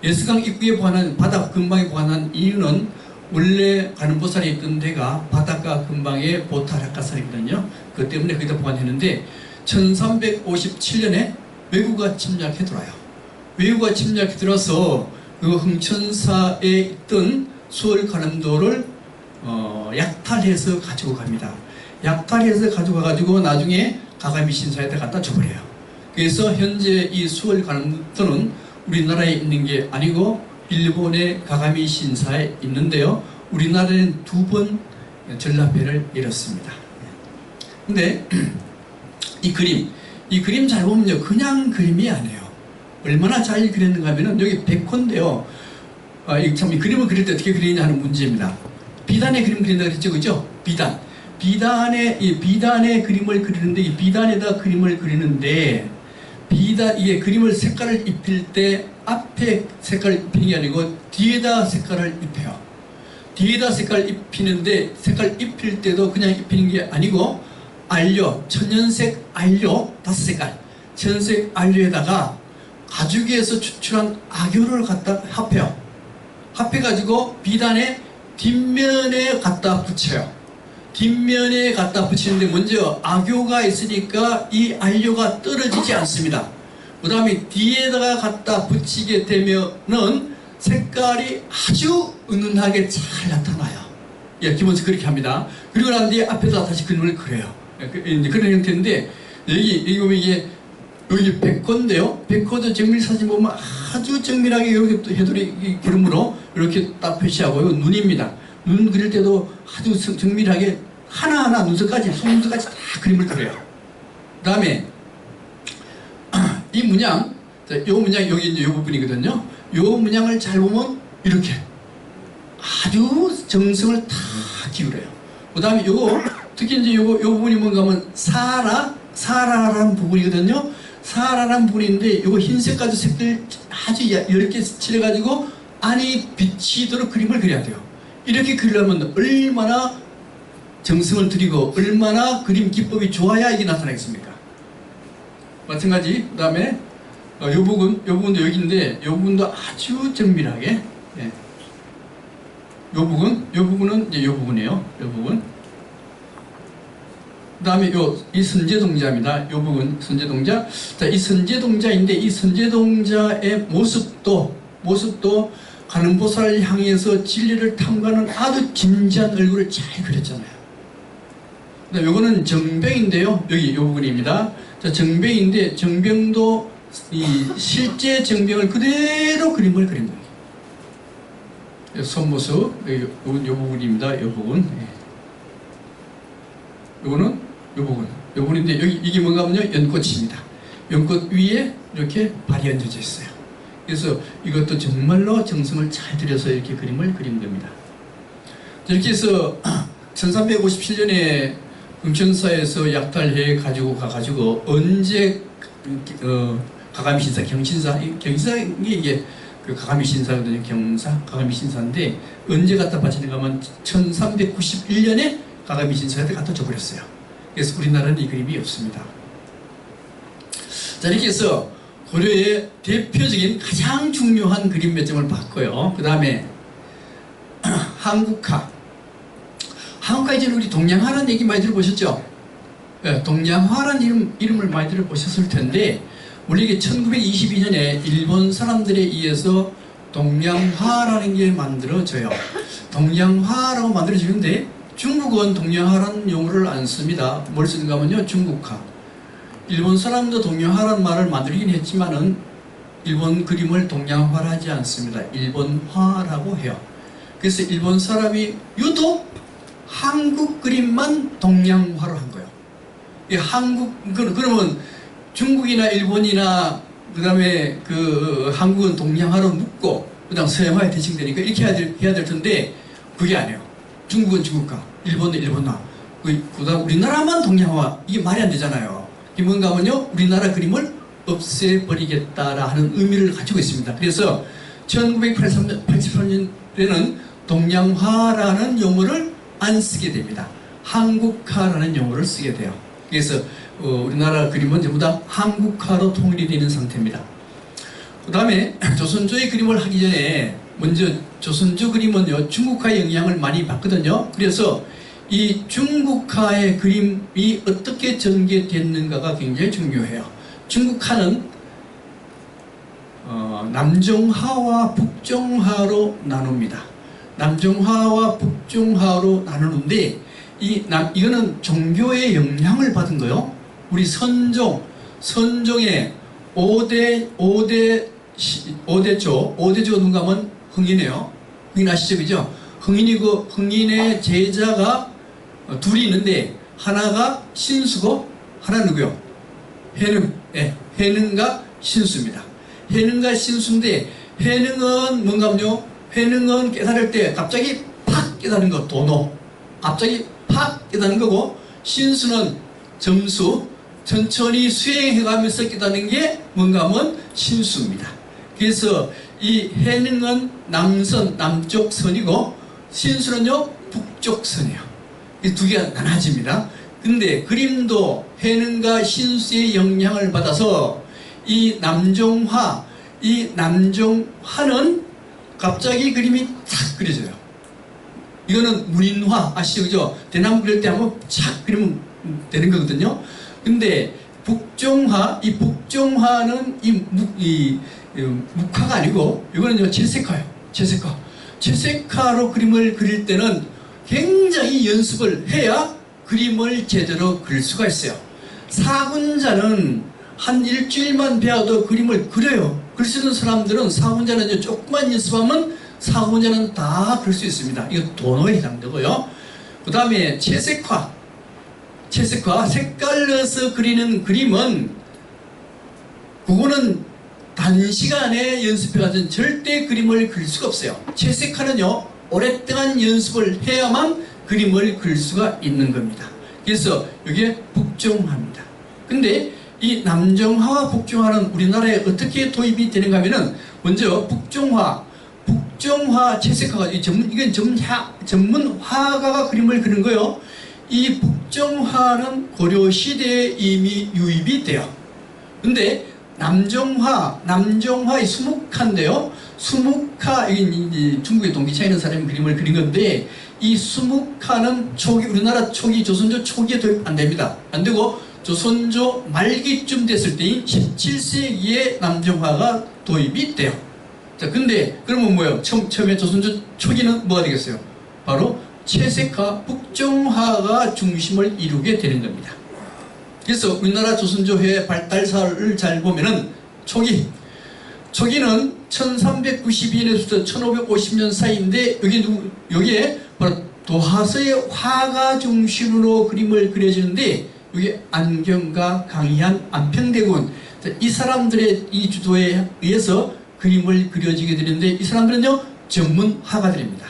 예성강 입구에 보관한 바닷 근방에 보관한 이유는 원래 가늠보살이 있던 데가 바닷가 근방에 보타락가살이거든요. 그 때문에 거기다 보관했는데 1357년에 외구가 침략해 들어와요. 외구가 침략해 들어서 그 흥천사에 있던 수월가늠도를 약탈해서 가지고 갑니다. 약탈해서 가지고 가가지고 나중에 가가미 신사에다 갖다 줘버려요. 그래서 현재 이 수월가늠도는 우리나라에 있는 게 아니고 일본의 가가미 신사에 있는데요. 우리나라는 2번 전라패를 잃었습니다. 근데 이 그림 잘 보면요. 그냥 그림이 아니에요. 얼마나 잘 그렸는가 하면은 여기 백호인데요. 이 그림을 그릴 때 어떻게 그리냐 하는 문제입니다. 비단의 그림 그린다 그랬죠, 그죠? 비단의 그림을 그리는데 이 비단에다 그림을 그리는데 이게 그림을 색깔을 입힐 때 앞에 색깔을 입히는 게 아니고 뒤에다 색깔을 입혀요. 뒤에다 색깔을 입히는데 색깔 입힐 때도 그냥 입히는 게 아니고 천연색 알료 5색깔 천연색 알료에다가 가죽에서 추출한 악효를 갖다 합해요. 합해가지고 비단의 뒷면에 갖다 붙여요. 뒷면에 갖다 붙이는데 먼저 악효가 있으니까 이 알료가 떨어지지 않습니다. 그 다음에 뒤에다가 갖다 붙이게 되면은 색깔이 아주 은은하게 잘 나타나요. 예, 기본적으로 그렇게 합니다. 그리고 난 뒤에 앞에다 다시 그림을 그려요. 그런 형태인데 여기 보면 이게 여기 백호인데요. 백호도 정밀사진 보면 아주 정밀하게 이렇게 또 해돌이 기름으로 이렇게 딱 표시하고 이거 눈입니다. 눈 그릴 때도 아주 정밀하게 하나하나 눈썹까지 속눈썹까지 다 그림을 그려요. 그 다음에 이 문양, 요 문양 여기 이제 요 부분이거든요. 요 문양을 잘 보면 이렇게 아주 정성을 다 기울여요. 그 다음에 요거 특히 이제 요 부분이 뭔가 하면 사라 사라라는 부분이거든요. 사라라는 부분인데 이거 흰색 가지고 색들 아주 얇게 칠해가지고 안이 비치도록 그림을 그려야 돼요. 이렇게 그리려면 얼마나 정성을 들이고 얼마나 그림 기법이 좋아야 이게 나타나겠습니까? 마찬가지. 그 다음에 요 부분도 여기인데 요 부분도 아주 정밀하게, 예. 요 부분은 이제 요 부분이에요. 요 부분. 그 다음에 이 선제동자입니다. 요 부분 선제동자. 자, 이 선제동자인데 이 선제동자의 모습도 관음보살을 향해서 진리를 탐구하는 아주 진지한 얼굴을 잘 그렸잖아요. 요거는 정병인데요. 여기 요 부분입니다. 자, 정병인데 정병도 이 실제 정병을 그대로 그림을 그린 거예요. 손모습 요 부분입니다. 요 부분. 예. 요거는 요 부분인데 여기 이게 뭔가 하면요, 연꽃입니다. 연꽃 위에 이렇게 발이 얹어져 있어요. 그래서 이것도 정말로 정성을 잘 들여서 이렇게 그림을 그린 겁니다. 이렇게 해서 1357년에 금천사에서 약탈해 가지고 가가지고 언제 가가미 신사, 경신사 이게 그 가가미 신사거든요. 경사, 가가미 신사인데 언제 갖다 바치는가 하면 1391년에 가가미 신사한테 갖다 줘버렸어요. 그래서 우리나라는 이 그림이 없습니다. 자, 이렇게 해서 고려의 대표적인 가장 중요한 그림 몇 점을 봤고요. 그 다음에 한국화. 한국화 이제는 우리 동양화라는 얘기 많이 들어보셨죠? 네, 동양화라는 이름을 많이 들어보셨을 텐데 우리 1922년에 일본 사람들에 의해서 동양화라는 게 만들어져요. 동양화라고 만들어지는데 중국은 동양화라는 용어를 안 씁니다. 뭘 쓰는가 하면요, 중국화. 일본 사람도 동양화라는 말을 만들긴 했지만은 일본 그림을 동양화를 하지 않습니다. 일본화라고 해요. 그래서 일본 사람이 유독 한국 그림만 동양화로 한 거예요. 이 그러면 중국이나 일본이나 그 다음에 한국은 동양화로 묶고 그 다음 서양화에 대칭되니까 이렇게 해야 될 텐데 그게 아니에요. 중국은 중국화, 일본은 일본화, 그 다음 우리나라만 동양화. 이게 말이 안 되잖아요. 이게 뭔가 하면요, 우리나라 그림을 없애버리겠다라 하는 의미를 가지고 있습니다. 그래서 1983년에는 동양화라는 용어를 안 쓰게 됩니다. 한국화라는 용어를 쓰게 돼요. 그래서 우리나라 그림은 전부 다 한국화로 통일이 되는 상태입니다. 그 다음에 조선조의 그림을 하기 전에 먼저 조선조 그림은요, 중국화의 영향을 많이 받거든요. 그래서 이 중국화의 그림이 어떻게 전개됐는가가 굉장히 중요해요. 중국화는 남종화와 북종화로 나눕니다. 남종화와 북종화로 나누는데 이거는 종교의 영향을 받은 거요. 우리 선종의 5대조 누가 하면 흥인이에요. 흥인 아시죠? 그죠? 흥인이고 흥인의 제자가 둘이 있는데 하나가 신수고 하나는 누구요? 해능과 신수입니다. 해능과 신수인데 해능은 뭔가 하면요, 해능은 깨달을 때 갑자기 팍 깨달은 거, 도노. 갑자기 팍 깨닫는 거고, 신수는 점수, 천천히 수행해가면서 깨닫는 게 뭔가 하면 신수입니다. 그래서 이 해능은 남선, 남쪽 선이고, 신수는요, 북쪽 선이에요. 이 두 개가 나눠집니다. 근데 그림도 해능과 신수의 영향을 받아서 이 남종화는 갑자기 그림이 탁 그려져요. 이거는 문인화 아시죠? 그죠? 대나무 그릴 때 한번 착 그리면 되는 거거든요. 근데 북종화는 묵화가 아니고 이거는요, 채색화예요. 채색화로 그림을 그릴 때는 굉장히 연습을 해야 그림을 제대로 그릴 수가 있어요. 사훈자는 한 일주일만 배워도 그림을 그려요. 글 쓰는 사람들은 사훈자는 조금만 연습하면 사훈자는 다 그릴 수 있습니다. 이거 도노에 해당되고요. 그 다음에 채색화, 색깔 넣어서 그리는 그림은 그거는 단시간에 연습해가지고 절대 그림을 그릴 수가 없어요. 채색화는요, 오랫동안 연습을 해야만 그림을 그릴 수가 있는 겁니다. 그래서 이게 북종화입니다. 근데 이 남정화와 북정화는 우리나라에 어떻게 도입이 되는가 하면은 먼저 북정화 채색화가 이건 전문 화가가 그림을 그린 거예요. 이 북정화는 고려 시대에 이미 유입이 돼요. 근데 남정화의 수묵화인데요. 수묵화, 이게 중국의 동기차에 있는 사람이 그림을 그린 건데, 이 수묵화는 우리나라 조선조 초기에 도입 안 됩니다. 안 되고, 조선조 말기쯤 됐을 때인 17세기에 남정화가 도입이 돼요. 자, 근데, 그러면 뭐예요? 처음에 조선조 초기는 뭐가 되겠어요? 바로 채색화, 북정화가 중심을 이루게 되는 겁니다. 그래서 우리나라 조선조의 발달사를 잘 보면은 초기는 1392년에서 1550년 사이인데 여기에 바로 도하서의 화가 중심으로 그림을 그려지는데 여기 안경가, 강희한, 안평대군 이 사람들의 이 주도에 의해서 그림을 그려지게 되는데 이 사람들은요 전문 화가들입니다.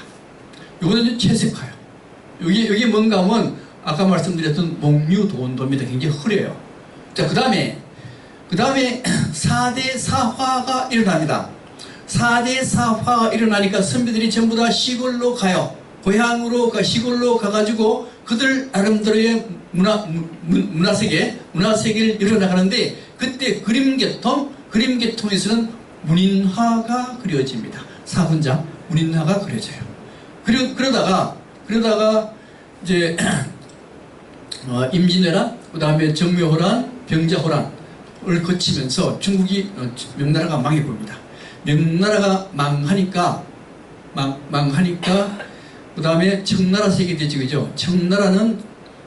이거는 채색화요. 여기 뭔가 하면 아까 말씀드렸던 목류도원도입니다. 굉장히 흐려요. 자, 그 다음에 4대 사화가 일어납니다. 4대 사화가 일어나니까 선비들이 전부 다 시골로 가요. 고향으로 시골로 가가지고 그들 나름대로의 문화세계를 이뤄나가는데 그때 그림계통에서는 문인화가 그려집니다. 사분자 문인화가 그려져요. 그러다가 이제 임진왜란, 그 다음에 정묘호란, 병자호란을 거치면서 중국이 명나라가 망해봅니다. 명나라가 망하니까 그 다음에 청나라 세계 되죠, 그죠? 청나라는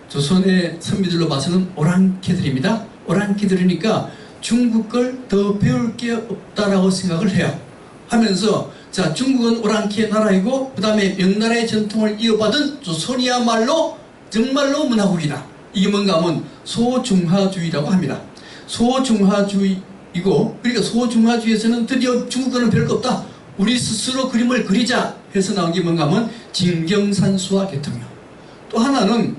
조선의 선비들로 봐서는 오랑캐들입니다. 오랑캐들이니까 중국 걸 더 배울 게 없다라고 생각을 해요. 하면서 자, 중국은 오랑캐 나라이고 그 다음에 명나라의 전통을 이어받은 조선이야말로 정말로 문화국이다. 이게 뭔가 하면 소중화주의라고 합니다. 소중화주의이고 그러니까 소중화주의에서는 드디어 중국어는 별거 없다. 우리 스스로 그림을 그리자 해서 나온 게 뭔가 하면 진경산수화 계통이요. 또 하나는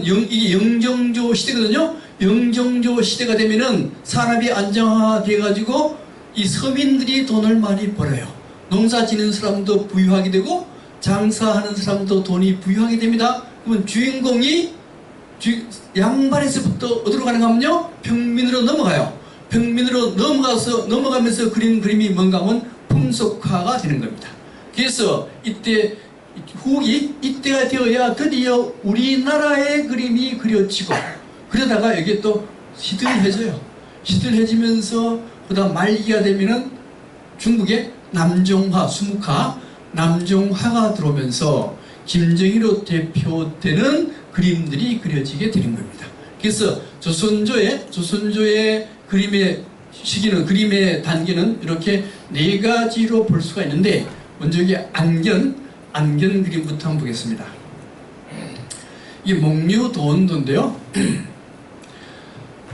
이게 영정조 시대거든요. 영정조 시대가 되면은 산업이 안정화돼 가지고 이 서민들이 돈을 많이 벌어요. 농사 지는 사람도 부유하게 되고 장사하는 사람도 돈이 부유하게 됩니다. 그러면 주인공이 양반에서부터 어디로 가는가 하면요 평민으로 넘어가요. 평민으로 넘어가면서 그린 그림이 뭔가 하면 풍속화가 되는 겁니다. 그래서 이때가 되어야 드디어 우리나라의 그림이 그려지고 그러다가 여기에 또 시들해져요. 시들해지면서 그다음 말기가 되면은 중국의 남정화, 수묵화, 남정화가 들어오면서 김정희로 대표되는 그림들이 그려지게 되는 겁니다. 그래서 조선조의 그림의 시기는 그림의 단계는 이렇게 네 가지로 볼 수가 있는데 먼저 이게 안견 그림부터 한번 보겠습니다. 이게 목류도원도인데요.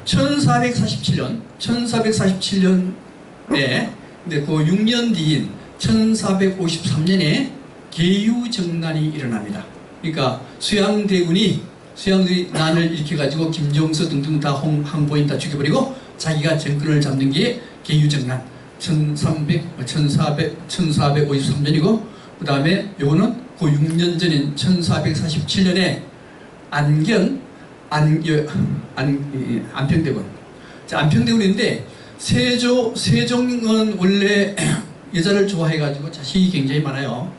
1447년에 근데 그 6년 뒤인 1453년에 계유정난이 일어납니다. 그러니까 수양대군이 난을 일으켜가지고 김종서 등등 다 항보인 다 죽여버리고 자기가 정권을 잡는 게 계유정난 1453년이고 그 다음에 요거는 그 6년 전인 1447년에 안평대군. 자, 안평대군인데 세종은 원래 여자를 좋아해가지고 자식이 굉장히 많아요.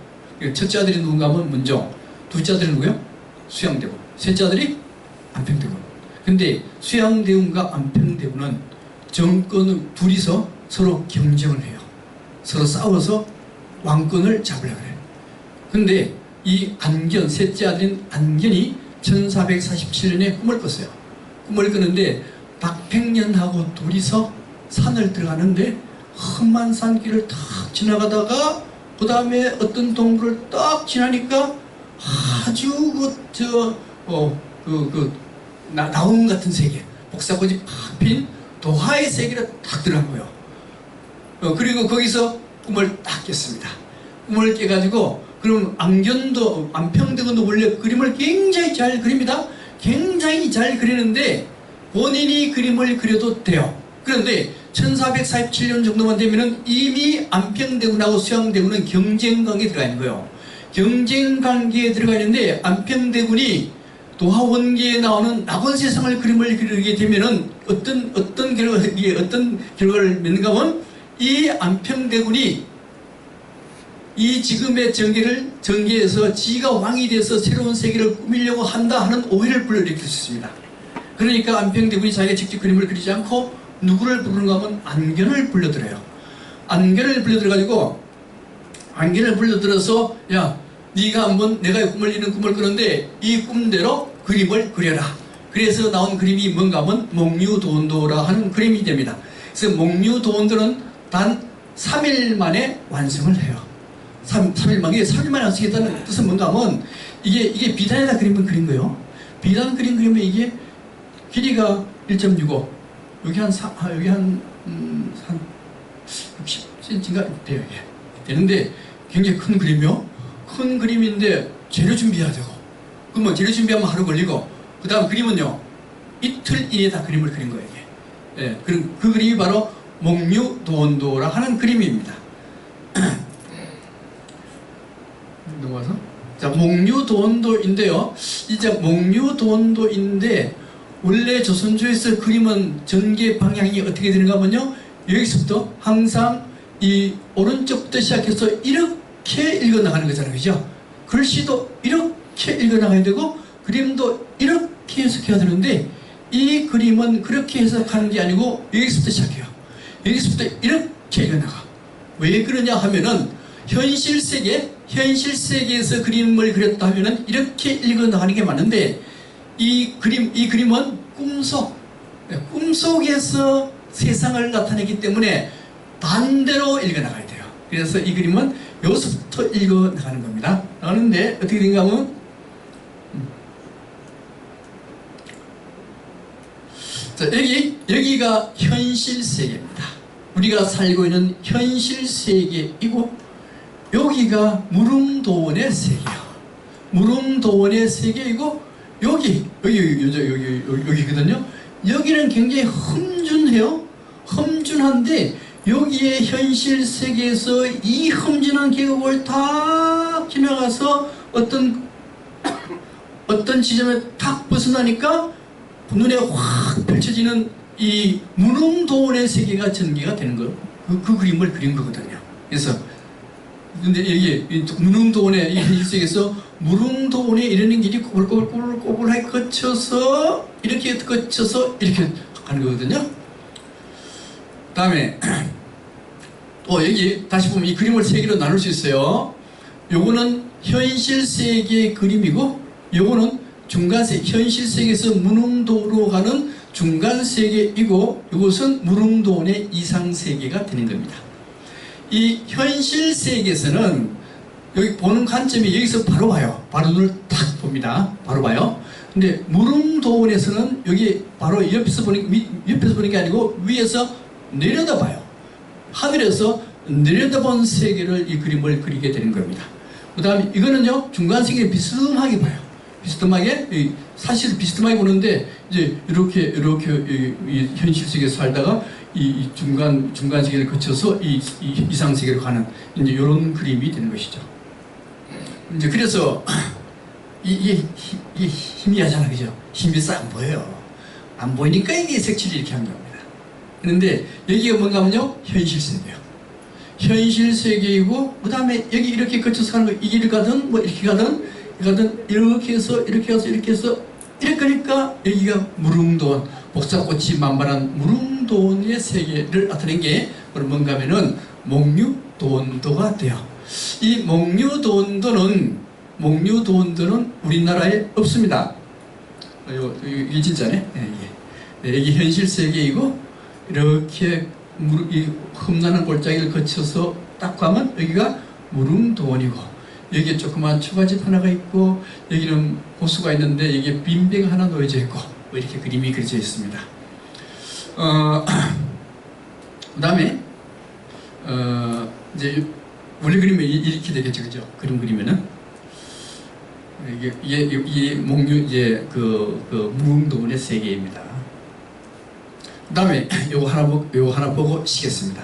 첫째 아들이 누군가 하면 문종, 둘째 아들이 누구요? 수양대군, 셋째 아들이 안평대군. 근데 수양대군과 안평대군은 정권을 둘이서 서로 경쟁을 해요. 서로 싸워서 왕권을 잡으려고 해요. 근데 이 셋째 아들인 안견이 1447년에 꿈을 꿨어요. 꿈을 꿨는데 박팽년하고 둘이서 산을 들어가는데 험한 산길을 탁 지나가다가 그 다음에 어떤 동굴을 딱 지나니까 아주 나움 같은 세계, 복사꽃이 팍 핀 도화의 세계를 딱 들어간 거예요. 그리고 거기서 꿈을 딱 깼습니다. 꿈을 깨가지고 그럼 안평대군도 원래 그림을 굉장히 잘 그립니다. 굉장히 잘 그리는데 본인이 그림을 그려도 돼요. 그런데 1447년 정도만 되면은 이미 안평대군하고 수양대군은 경쟁관계에 들어가 있는 거예요. 경쟁관계에 들어가 있는데 안평대군이 도하원기에 나오는 낙원세상을 그림을 그리게 되면은 어떤 결과를 맺는가 하면 이 안평대군이 이 지금의 전개에서 지가 왕이 돼서 새로운 세계를 꾸미려고 한다 하는 오해를 불러일으킬 수 있습니다. 그러니까 안평대군이 자기가 직접 그림을 그리지 않고 누구를 부르는가 하면 안견을 불러들여요. 안견을 불러들여가지고 안견을 불러들여서 야 네가 한번 내가 이런 꿈을 꾸는데 이 꿈대로 그림을 그려라. 그래서 나온 그림이 뭔가 하면 목류도원도라 하는 그림이 됩니다. 그래서 목류도원도는 단 3일 만에 완성을 해요. 3일 만에 완성했다는 뜻은 뭔가 하면 이게 비단에다 그림을 그린 거예요. 비단 그리면 이게 길이가 1.65 여기 한 60cm인가 돼요. 이게 되는데 굉장히 큰 그림이요. 큰 그림인데 재료 준비해야 되고 그러면 재료 준비하면 하루 걸리고 그 다음 그림은요 이틀 이내에 다 그림을 그린 거예요. 이게. 예, 그 그림이 바로 목류도원도라 하는 그림입니다. 넘어가서 자 목류도원도인데요. 이제 목류도원도인데 원래 조선조에서 그림은 전개 방향이 어떻게 되는가 하면요 여기서부터 항상 이 오른쪽부터 시작해서 이렇게 읽어나가는 거잖아요. 그죠? 글씨도 이렇게 읽어나가야 되고 그림도 이렇게 해석해야 되는데 이 그림은 그렇게 해석하는 게 아니고 여기서부터 시작해요. 여기서부터 이렇게 읽어나가. 왜 그러냐 하면은 현실 세계에서 그림을 그렸다 하면은 이렇게 읽어나가는 게 맞는데 이 그림은 꿈속에서 세상을 나타내기 때문에 반대로 읽어나가야 돼요. 그래서 이 그림은 여기서부터 읽어나가는 겁니다. 나가는데 어떻게 된가 하면 자, 여기가 현실 세계입니다. 우리가 살고 있는 현실 세계이고 여기가 무릉도원의 세계예요. 무릉도원의 세계이고 여기거든요. 여기는 굉장히 험준해요. 험준한데 여기에 현실 세계에서 이 험준한 계곡을 다 지나가서 어떤 지점에 탁 벗어나니까 눈에 확 펼쳐지는 이 무릉도원의 세계가 전개가 되는 거. 그 그림을 그린 거거든요. 그래서 근데 여기 무릉도원의 이 현실 세계에서 무릉도원에 이르는 길이 꼬불꼬불하게 거쳐서 이렇게 가는 거거든요. 다음에 또 여기 다시 보면 이 그림을 세 개로 나눌 수 있어요. 요거는 현실 세계의 그림이고 요거는 중간세계, 현실 세계에서 무릉도로 가는 중간세계이고 이것은 무릉도원의 이상세계가 되는 겁니다. 이 현실 세계에서는 여기 보는 관점이 여기서 바로 봐요. 바로 눈을 탁 봅니다. 바로 봐요. 근데 무릉도원에서는 여기 바로 옆에서 보는 게 아니고 위에서 내려다봐요. 하늘에서 내려다본 세계를 이 그림을 그리게 되는 겁니다. 그 다음에 이거는요 중간세계 비스듬하게 봐요. 비스듬하게 사실 비스듬하게 보는데 이제 이렇게 이 현실 세계에서 살다가 이 중간 세계를 거쳐서 이 이상 세계로 가는 이제 이런 그림이 되는 것이죠. 이제 그래서 이게 희미하잖아, 그죠? 힘이 싹 안 보여요. 안 보이니까 이게 색칠이 이렇게 한 겁니다. 그런데 여기가 뭔가 하면요 현실 세계예요. 현실 세계이고 그 다음에 여기 이렇게 거쳐서 가는 거 이 길을 가든 뭐 이렇게 가든 이렇게 해서 이렇게 해서 이렇게 가니까 여기가 무릉도원 복사꽃이 만발한 무릉도원의 세계를 나타낸 게 뭔가 하면은 목류도원도가 돼요. 이 목류도원도는 우리나라에 없습니다. 이게 진짜네. 여기 현실 세계이고 이렇게 이 험난한 골짜기를 거쳐서 딱 가면 여기가 무릉도원이고 여기에 조그만 초가집 하나가 있고 여기는 호수가 있는데 여기에 빈배가 하나 놓여져 있고 뭐 이렇게 그림이 그려져 있습니다. 그 다음에 이제 원래 그리면 이렇게 되겠죠, 그죠? 그림 그리면은 이게 목류 이제 그 무릉도원의 세계입니다. 그 다음에 요거 하나 보고 쉬겠습니다.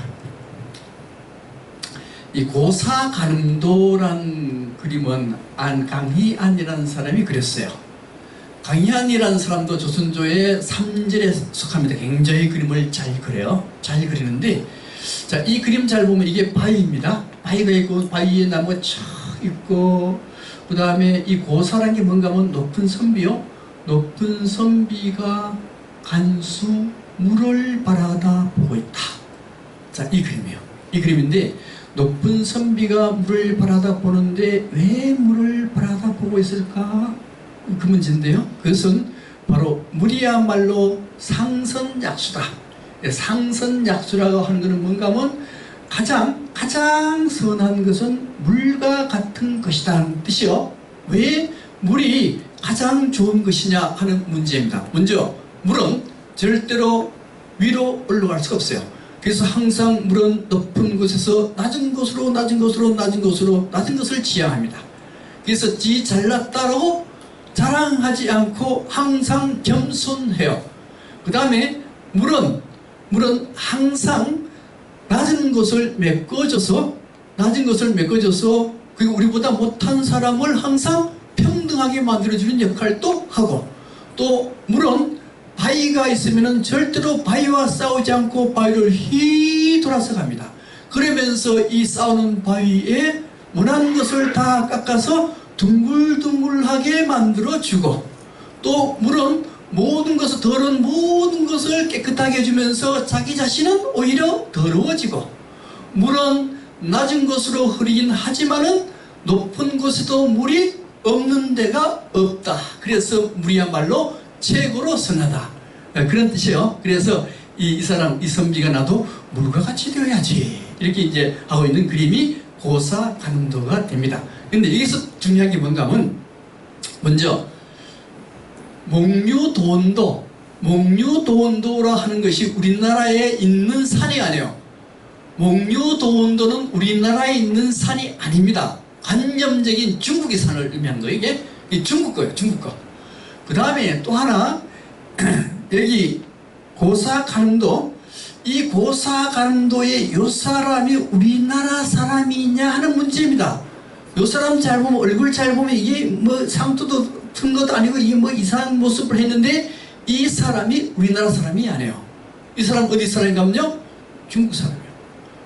이 고사가늠도란 그림은 강희안이라는 사람이 그렸어요. 강희안이라는 사람도 조선조의 3절에 속합니다. 굉장히 그림을 잘 그려요. 잘 그리는데, 자, 이 그림 잘 보면 이게 바위입니다. 바위가 있고 바위에 나무가 쫙 있고, 그 다음에 이 고사라는 게 뭔가 하면 높은 선비요. 높은 선비가 간수 물을 바라다 보고 있다. 자, 이 그림이에요. 이 그림인데, 높은 선비가 물을 바라다 보는데 왜 물을 바라다 보고 있을까? 그 문제인데요. 그것은 바로 물이야말로 상선약수다. 상선약수라고 하는 것은 뭔가 하면 가장 선한 것은 물과 같은 것이다 하는 뜻이요. 왜 물이 가장 좋은 것이냐 하는 문제입니다. 먼저 물은 절대로 위로 올라갈 수가 없어요. 그래서 항상 물은 높은 곳에서 낮은 것을 지향합니다. 그래서 지 잘났다라고 자랑하지 않고 항상 겸손해요. 그 다음에 물은 항상 낮은 것을 메꿔줘서 그리고 우리보다 못한 사람을 항상 평등하게 만들어주는 역할도 하고, 또 물은 바위가 있으면 절대로 바위와 싸우지 않고 바위를 휘돌아서 갑니다. 그러면서 이 싸우는 바위에 무난 것을 다 깎아서 둥글둥글하게 만들어주고, 또 물은 더러운 모든 것을 깨끗하게 해주면서 자기 자신은 오히려 더러워지고, 물은 낮은 곳으로 흐르긴 하지만은 높은 곳에도 물이 없는 데가 없다. 그래서 물이야말로 최고로 선하다. 그런 뜻이에요. 그래서 이 선비가 나도 물과 같이 되어야지. 이렇게 이제 하고 있는 그림이 고사가늠도가 됩니다. 근데 여기서 중요한 게 뭔가 하면, 먼저 목류도원도라 하는 것이 우리나라에 있는 산이 아니에요. 목류도원도는 우리나라에 있는 산이 아닙니다. 관념적인 중국의 산을 의미하는 거예요. 이게 중국 거예요. 중국 거. 그 다음에 또 하나, 여기 고사가늠도, 이 고사가늠도의 요 사람이 우리나라 사람이냐 하는 문제입니다. 요 사람 잘 보면, 얼굴 잘 보면 이게 뭐 상투도 튼 것도 아니고 이게 뭐 이상한 모습을 했는데, 이 사람이 우리나라 사람이 아니에요. 이 사람 어디 사람인가면요? 중국 사람이에요.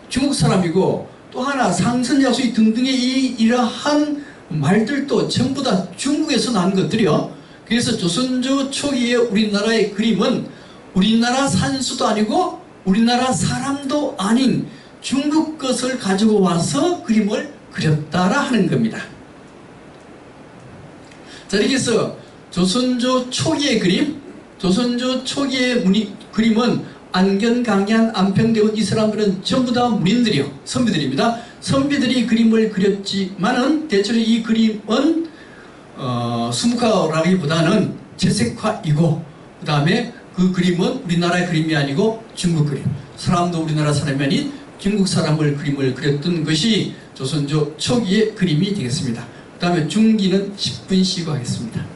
중국 사람이고, 또 하나 상선약수 등등의 이러한 말들도 전부 다 중국에서 난 것들이요. 그래서 조선조 초기의 우리나라의 그림은 우리나라 산수도 아니고 우리나라 사람도 아닌 중국 것을 가지고 와서 그림을 그렸다라 하는 겁니다. 자, 이렇게 해서 조선조 초기의 그림은 안견, 강양, 안평대원 이 사람들은 전부 다 문인들이요. 선비들입니다. 선비들이 그림을 그렸지만은 대체로 이 그림은 수묵화라기보다는 채색화이고, 그 다음에 그 그림은 우리나라의 그림이 아니고 중국 그림, 사람도 우리나라 사람이 아닌 중국 사람을 그림을 그렸던 것이 조선조 초기의 그림이 되겠습니다. 그 다음에 중기는 10분 쉬고 하겠습니다.